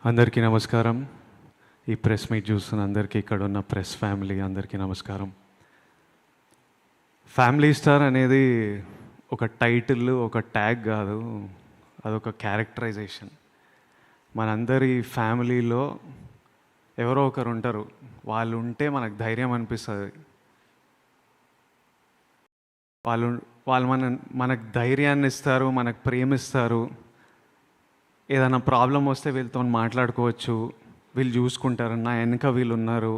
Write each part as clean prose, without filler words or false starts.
అందరికీ నమస్కారం. ఈ ప్రెస్ మీట్ చూస్తున్న అందరికీ, ఇక్కడ ఉన్న ప్రెస్ ఫ్యామిలీ అందరికీ నమస్కారం. ఫ్యామిలీ స్టార్ అనేది ఒక టైటిల్, ఒక ట్యాగ్ కాదు, అదొక క్యారెక్టరైజేషన్. మనందరి ఫ్యామిలీలో ఎవరో ఒకరు ఉంటారు, వాళ్ళు ఉంటే మనకు ధైర్యం అనిపిస్తుంది. వాళ్ళు వాళ్ళు మనకు ధైర్యాన్ని ఇస్తారు, మనకు ప్రేమిస్తారు. ఏదైనా ప్రాబ్లం వస్తే వీళ్ళతో మాట్లాడుకోవచ్చు, వీళ్ళు చూసుకుంటారు, నా వెనక వీళ్ళు ఉన్నారు.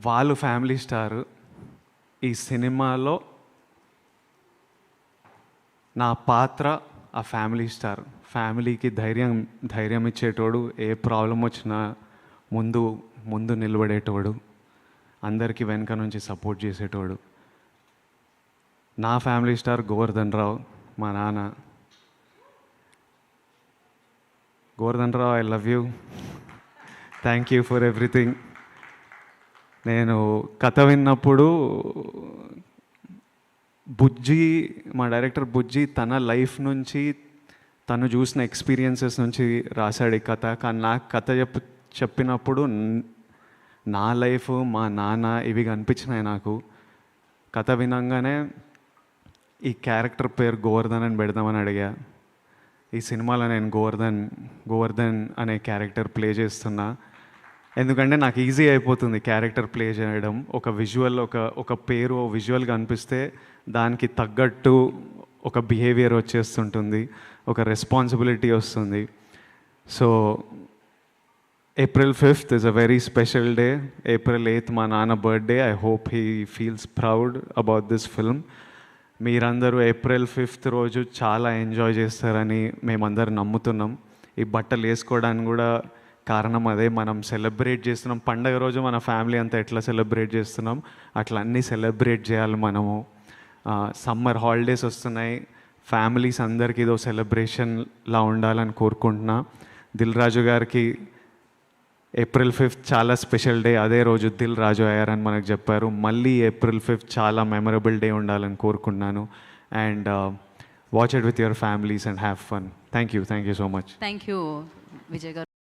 వాళ్ళు ఫ్యామిలీ స్టార్. ఈ సినిమాలో నా పాత్ర ఆ ఫ్యామిలీ స్టార్. ఫ్యామిలీకి ధైర్యం ఇచ్చేటోడు, ఏ ప్రాబ్లం వచ్చినా ముందు నిలబడేటోడు, అందరికీ వెనక నుంచి సపోర్ట్ చేసేటోడు. నా ఫ్యామిలీ స్టార్ గోవర్ధన్ రావు, మా నాన్న. Govardhan Rao, I love you. Thank you for everything. నేను కథ విన్నప్పుడు బుజ్జి, మా డైరెక్టర్ బుజ్జి తన లైఫ్ నుంచి, తను చూసిన ఎక్స్పీరియన్సెస్ నుంచి రాశాడు ఈ కథ. కానీ నాకు కథ చెప్పినప్పుడు నా లైఫ్, మా నాన్న ఇవి కనిపించినాయి నాకు. కథ వినంగానే ఈ క్యారెక్టర్ పేరు గోవర్ధన్ అని పెడదామని అడిగా. ఈ సినిమాలో నేను గోవర్ధన్ అనే క్యారెక్టర్ ప్లే చేస్తున్నా. ఎందుకంటే నాకు ఈజీ అయిపోతుంది క్యారెక్టర్ ప్లే చేయడం. ఒక విజువల్, ఒక పేరు విజువల్గా అనిపిస్తే దానికి తగ్గట్టు ఒక బిహేవియర్ వచ్చేస్తుంటుంది, ఒక రెస్పాన్సిబిలిటీ వస్తుంది. So April 5th is a very special day. April 8th మా నాన్న birthday. I hope he feels proud about this film. మీరందరూ April 5th రోజు చాలా ఎంజాయ్ చేస్తారని మేమందరం నమ్ముతున్నాం. ఈ బట్టలు వేసుకోవడానికి కూడా కారణం అదే. మనం సెలబ్రేట్ చేస్తున్నాం పండగ రోజు, మన ఫ్యామిలీ అంతా ఎట్లా సెలబ్రేట్ చేస్తున్నాం అట్లా అన్నీ సెలబ్రేట్ చేయాలి మనము. సమ్మర్ హాలిడేస్ వస్తున్నాయి, ఫ్యామిలీస్ అందరికీ ఇదో సెలబ్రేషన్లా ఉండాలని కోరుకుంటున్నా. దిల్ రాజు గారికి April 5th చాలా స్పెషల్ డే. అదే రోజు దిల్ రాజు అయ్యారని మనకు చెప్పారు. మళ్ళీ April 5th చాలా మెమరబుల్ డే ఉండాలని కోరుకున్నాను. And watch it with your families and have fun. Thank you so much. Thank you Vijay గారు.